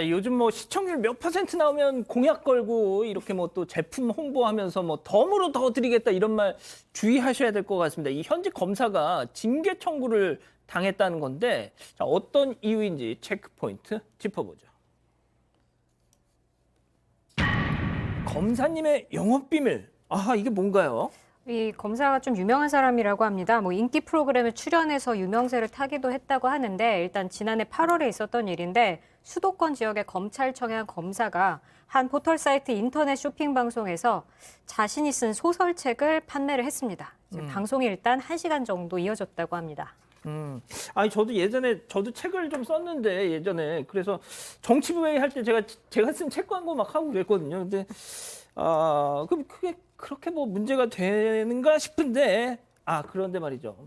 요즘 뭐 시청률 몇 % 나오면 공약 걸고 이렇게 뭐 또 제품 홍보하면서 뭐 덤으로 더 드리겠다 이런 말 주의하셔야 될 것 같습니다. 이 현직 검사가 징계 청구를 당했다는 건데 자, 어떤 이유인지 체크 포인트 짚어보죠. 검사님의 영업 비밀. 아, 이게 뭔가요? 이 검사가 좀 유명한 사람이라고 합니다. 뭐 인기 프로그램에 출연해서 유명세를 타기도 했다고 하는데 일단 지난해 8월에 있었던 일인데 수도권 지역의 검찰청의 한 검사가 한 포털 사이트 인터넷 쇼핑 방송에서 자신이 쓴 소설책을 판매를 했습니다. 방송이 일단 1시간 정도 이어졌다고 합니다. 아니 저도 예전에 책을 좀 썼는데 예전에 그래서 정치부회의 할 때 제가 쓴 책 광고 막 하고 그랬거든요. 근데 그럼 그게 그렇게 뭐 문제가 되는가 싶은데 그런데 말이죠.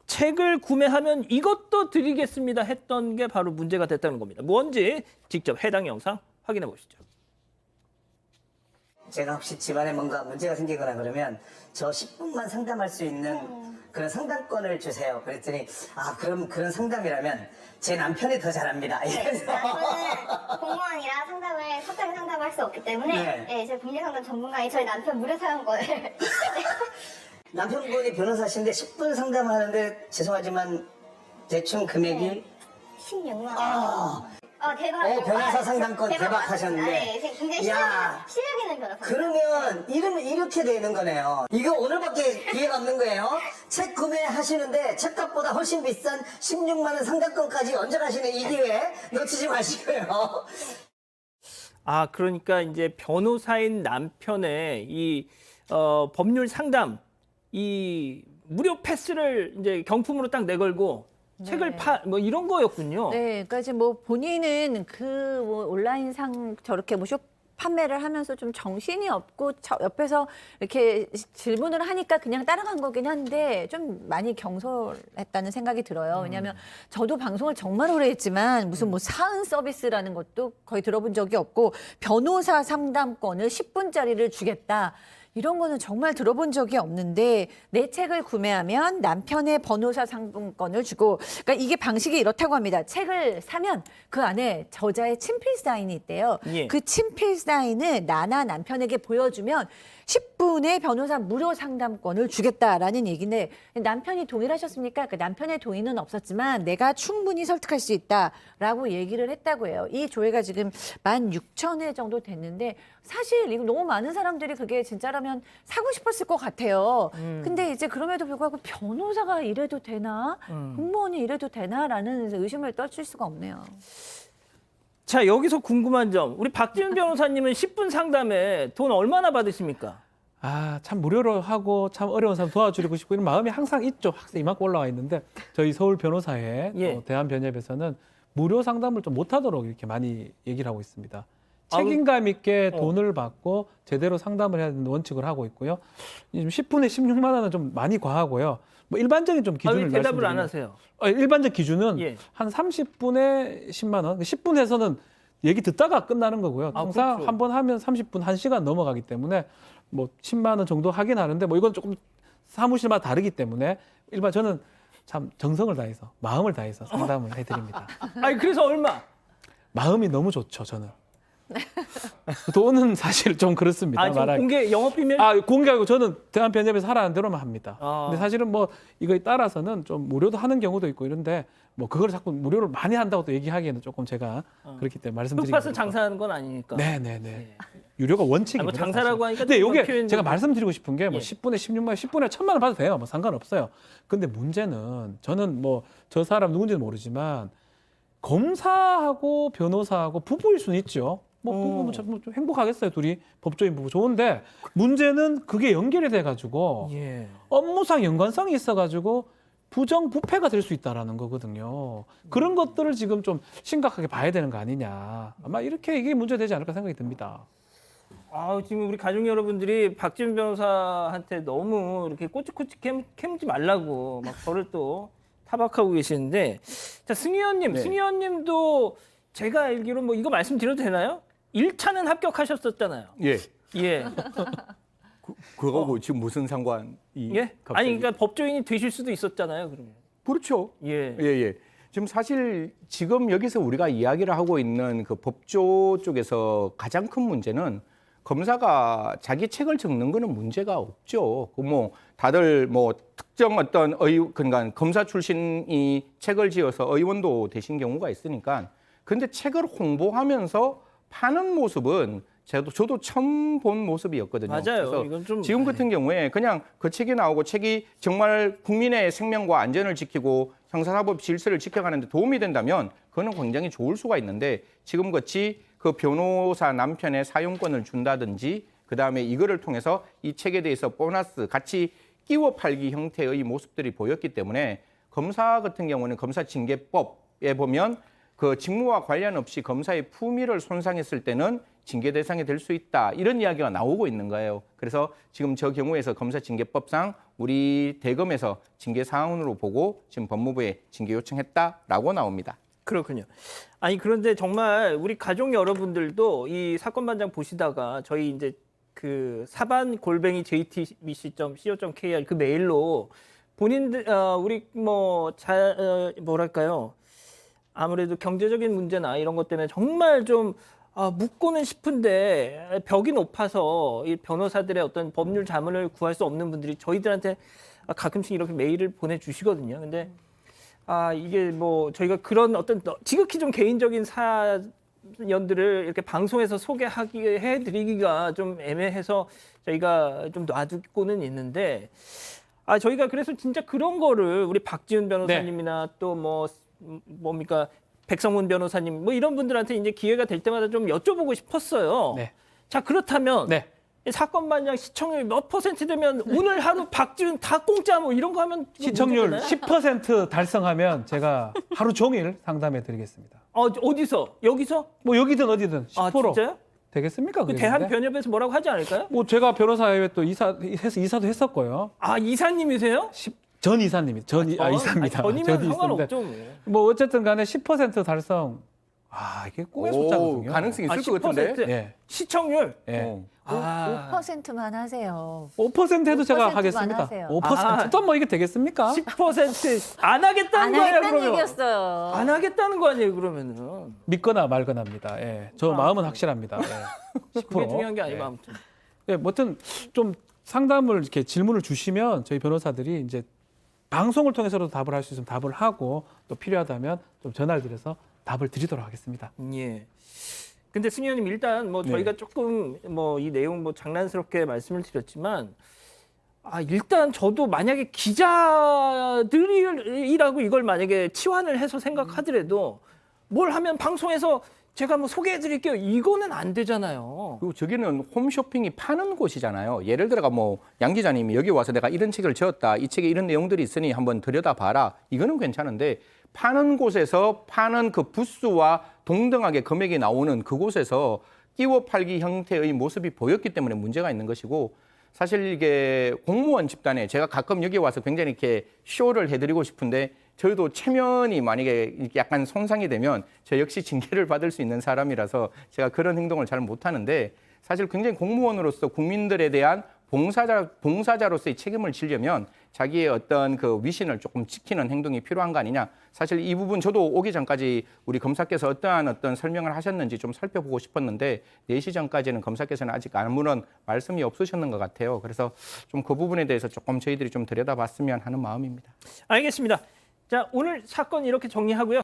책을 구매하면 이것도 드리겠습니다 했던 게 바로 문제가 됐다는 겁니다. 뭔지 직접 해당 영상 확인해 보시죠. 제가 혹시 집안에 뭔가 문제가 생기거나 그러면 저 10분만 상담할 수 있는 그런 상담권을 주세요. 그랬더니 그럼 그런 상담이라면 제 남편이 더 잘합니다. 이래서 저는 공무원이라 사적인 상담을 할 수 없기 때문에 네. 제 법률 상담 전문가인 저희 남편 무료 사용권을 남편분이 변호사신데 10분 상담을 하는데 죄송하지만 대충 금액이 16만 원. 대박. 변호사 상담권 대박 하셨는데. 네, 굉장히 야. 실력 있는 변호사. 그러면 이렇게 되는 거네요. 이거 오늘밖에 기회가 없는 거예요. 책 구매하시는데 책값보다 훨씬 비싼 16만 원 상담권까지 얹어가시는 이 기회 놓치지 마시고요. 그러니까 이제 변호사인 남편의 이 법률 상담 이 무료 패스를 이제 경품으로 딱 내걸고 책을 뭐 이런 거였군요. 네, 그러니까 이제 뭐 본인은 그 뭐 온라인상 저렇게 뭐 쇼 판매를 하면서 좀 정신이 없고 옆에서 이렇게 질문을 하니까 그냥 따라간 거긴 한데 좀 많이 경솔했다는 생각이 들어요. 왜냐하면 저도 방송을 정말 오래 했지만 무슨 뭐 사은 서비스라는 것도 거의 들어본 적이 없고 변호사 상담권을 10분짜리를 주겠다. 이런 거는 정말 들어본 적이 없는데 내 책을 구매하면 남편의 변호사 상품권을 주고 그러니까 이게 방식이 이렇다고 합니다. 책을 사면 그 안에 저자의 친필 사인이 있대요. 예. 그 친필 사인을 나나 남편에게 보여주면 10분의 변호사 무료 상담권을 주겠다라는 얘기인데 남편이 동의를 하셨습니까? 그 남편의 동의는 없었지만 내가 충분히 설득할 수 있다라고 얘기를 했다고 해요. 이 조회가 지금 16,000회 정도 됐는데 사실 이거 너무 많은 사람들이 그게 진짜라면 사고 싶었을 것 같아요. 근데 이제 그럼에도 불구하고 변호사가 이래도 되나? 공무원이 이래도 되나라는 의심을 떨칠 수가 없네요. 자, 여기서 궁금한 점. 우리 박지훈 변호사님은 10분 상담에 돈 얼마나 받으십니까? 참 무료로 하고 참 어려운 사람 도와주고 싶고 이런 마음이 항상 있죠. 항상 이만큼 올라와 있는데 저희 서울 변호사회 예. 대한변협에서는 무료 상담을 좀 못하도록 이렇게 많이 얘기를 하고 있습니다. 책임감 있게 돈을 받고 제대로 상담을 해야 되는 원칙을 하고 있고요. 10분에 16만 원은 좀 많이 과하고요. 뭐 일반적인 좀 기준을 왜 대답을 안 말씀드리면 하세요? 일반적 기준은 예. 한 30분에 10만 원. 10분에서는 얘기 듣다가 끝나는 거고요. 항상 그렇죠. 한 번 하면 30분, 1시간 넘어가기 때문에 뭐 10만 원 정도 하긴 하는데 뭐 이건 조금 사무실마다 다르기 때문에 저는 참 정성을 다해서 마음을 다해서 상담을 해드립니다. 그래서 얼마? 마음이 너무 좋죠, 저는. 돈은 사실 좀 그렇습니다. 지금 말하기. 공개 영업 비밀? 공개하고 저는 대한변협에서 하라는 대로만 합니다. 아. 근데 사실은 뭐 이거에 따라서는 좀 무료도 하는 경우도 있고 이런데 뭐 그걸 자꾸 무료를 많이 한다고 또 얘기하기에는 조금 제가 그렇기 때문에 말씀드리기 흑파스 장사하는 건 아니니까. 네네네. 유료가 원칙입니다. 뭐 장사라고 하니까 근데 좀 이게 표현이 제가 좀- 말씀드리고 싶은 게 뭐 예. 10분에 16만 원, 10분에 1,000만 원 받아도 돼요. 뭐 상관없어요. 근데 문제는 저는 뭐 저 사람 누군지는 모르지만 검사하고 변호사하고 부부일 수는 있죠. 뭐 부부면 좀 행복하겠어요. 둘이 법조인 부부 좋은데 문제는 그게 연결이 돼가지고 예. 업무상 연관성이 있어가지고 부정부패가 될 수 있다라는 거거든요. 그런 것들을 지금 좀 심각하게 봐야 되는 거 아니냐. 아마 이렇게 이게 문제되지 않을까 생각이 듭니다. 지금 우리 가족 여러분들이 박지훈 변호사한테 너무 이렇게 꼬치꼬치 캐묻지 말라고 막 저를 또 타박하고 계시는데, 자, 승희 의원님, 네. 승희 의원님도 제가 알기로 뭐 이거 말씀드려도 되나요? 1차는 합격하셨었잖아요. 예. 예. 그거하고 지금 무슨 상관이? 예? 갑자기? 아니, 그러니까 법조인이 되실 수도 있었잖아요, 그러면. 그렇죠. 예. 예, 예. 지금 사실 지금 여기서 우리가 이야기를 하고 있는 그 법조 쪽에서 가장 큰 문제는 검사가 자기 책을 적는 거는 문제가 없죠. 그 뭐 다들 뭐 특정 어떤 그러니까 검사 출신이 책을 지어서 의원도 되신 경우가 있으니까. 근데 책을 홍보하면서 파는 모습은 저도 처음 본 모습이었거든요. 맞아요. 그래서 이건 좀 지금 같은 경우에 그냥 그 책이 나오고 책이 정말 국민의 생명과 안전을 지키고 형사사법 질서를 지켜가는 데 도움이 된다면 그거는 굉장히 좋을 수가 있는데 지금 같이 그 변호사 남편의 사용권을 준다든지 그다음에 이거를 통해서 이 책에 대해서 보너스 같이 끼워 팔기 형태의 모습들이 보였기 때문에 검사 같은 경우는 검사징계법에 보면 그 직무와 관련 없이 검사의 품위를 손상했을 때는 징계 대상이 될 수 있다. 이런 이야기가 나오고 있는 거예요. 그래서 지금 저 경우에서 검사징계법상 우리 대검에서 징계 사항으로 보고 지금 법무부에 징계 요청했다라고 나옵니다. 그렇군요. 아니 그런데 정말 우리 가족 여러분들도 이 사건 반장 보시다가 저희 이제 그 사반 골뱅이 jtbc.co.kr 그 메일로 본인들 우리 뭐랄까요? 아무래도 경제적인 문제나 이런 것 때문에 정말 좀 묻고는 싶은데 벽이 높아서 이 변호사들의 어떤 법률 자문을 구할 수 없는 분들이 저희들한테 가끔씩 이렇게 메일을 보내주시거든요. 근데 이게 뭐 저희가 그런 어떤 지극히 좀 개인적인 사연들을 이렇게 방송에서 해드리기가 좀 애매해서 저희가 좀 놔두고는 있는데 저희가 그래서 진짜 그런 거를 우리 박지훈 변호사님이나 또 뭡니까 백성문 변호사님 뭐 이런 분들한테 이제 기회가 될 때마다 좀 여쭤보고 싶었어요. 네. 자 그렇다면 네. 이 사건 반장 시청률 몇 % 되면 오늘 하루 박지훈 다 공짜 뭐 이런 거 하면 시청률 문제잖아요? 10% 달성하면 제가 하루 종일 상담해 드리겠습니다. 어디서? 여기서? 뭐 여기든 어디든 10% 진짜요? 되겠습니까? 그 그게? 대한변협에서 뭐라고 하지 않을까요? 뭐 제가 변호사회 또 이사도 했었고요. 이사님이세요? 전 이사님이 이사입니다. 전이면 전이 상관없죠. 뭐 어쨌든 간에 10% 달성. 이게 꿈의 숫자거든요. 가능성이 있을 것 같은데. 10%? 예. 시청률? 예. 5%만 하세요. 5% 해도 제가 5%만 하겠습니다. 하세요. 5%또 뭐 이게 되겠습니까? 10% 안 하겠다는 안 거예요, 하겠다는 그러면. 얘기였어요. 안 하겠다는 거 아니에요, 그러면은. 믿거나 말거나입니다. 예. 저 마음은 확실합니다. 예. 10%. 그게 중요한 게 아니고 예. 아무튼. 예, 뭐든 좀 상담을 이렇게 질문을 주시면 저희 변호사들이 이제 방송을 통해서도 답을 할 수 있으면 답을 하고 또 필요하다면 좀 전화를 드려서 답을 드리도록 하겠습니다. 예. 근데 승희 의원님 일단 뭐 저희가 조금 뭐 이 내용 뭐 장난스럽게 말씀을 드렸지만 일단 저도 만약에 기자들이라고 이걸 만약에 치환을 해서 생각하더라도 뭘 하면 방송에서 제가 뭐 소개해 드릴게요. 이거는 안 되잖아요. 그리고 저기는 홈쇼핑이 파는 곳이잖아요. 예를 들어가 뭐 양 기자님이 여기 와서 내가 이런 책을 지었다. 이 책에 이런 내용들이 있으니 한번 들여다봐라. 이거는 괜찮은데 파는 곳에서 파는 그 부스와 동등하게 금액이 나오는 그곳에서 끼워 팔기 형태의 모습이 보였기 때문에 문제가 있는 것이고 사실 이게 공무원 집단에 제가 가끔 여기 와서 굉장히 이렇게 쇼를 해드리고 싶은데 저희도 체면이 만약에 이렇게 약간 손상이 되면 저 역시 징계를 받을 수 있는 사람이라서 제가 그런 행동을 잘 못하는데 사실 굉장히 공무원으로서 국민들에 대한 봉사자로서의 책임을 지려면 자기의 어떤 그 위신을 조금 지키는 행동이 필요한 거 아니냐. 사실 이 부분 저도 오기 전까지 우리 검사께서 어떤 설명을 하셨는지 좀 살펴보고 싶었는데 4시 전까지는 검사께서는 아직 아무런 말씀이 없으셨는 것 같아요. 그래서 좀 그 부분에 대해서 조금 저희들이 좀 들여다봤으면 하는 마음입니다. 알겠습니다. 자, 오늘 사건 이렇게 정리하고요.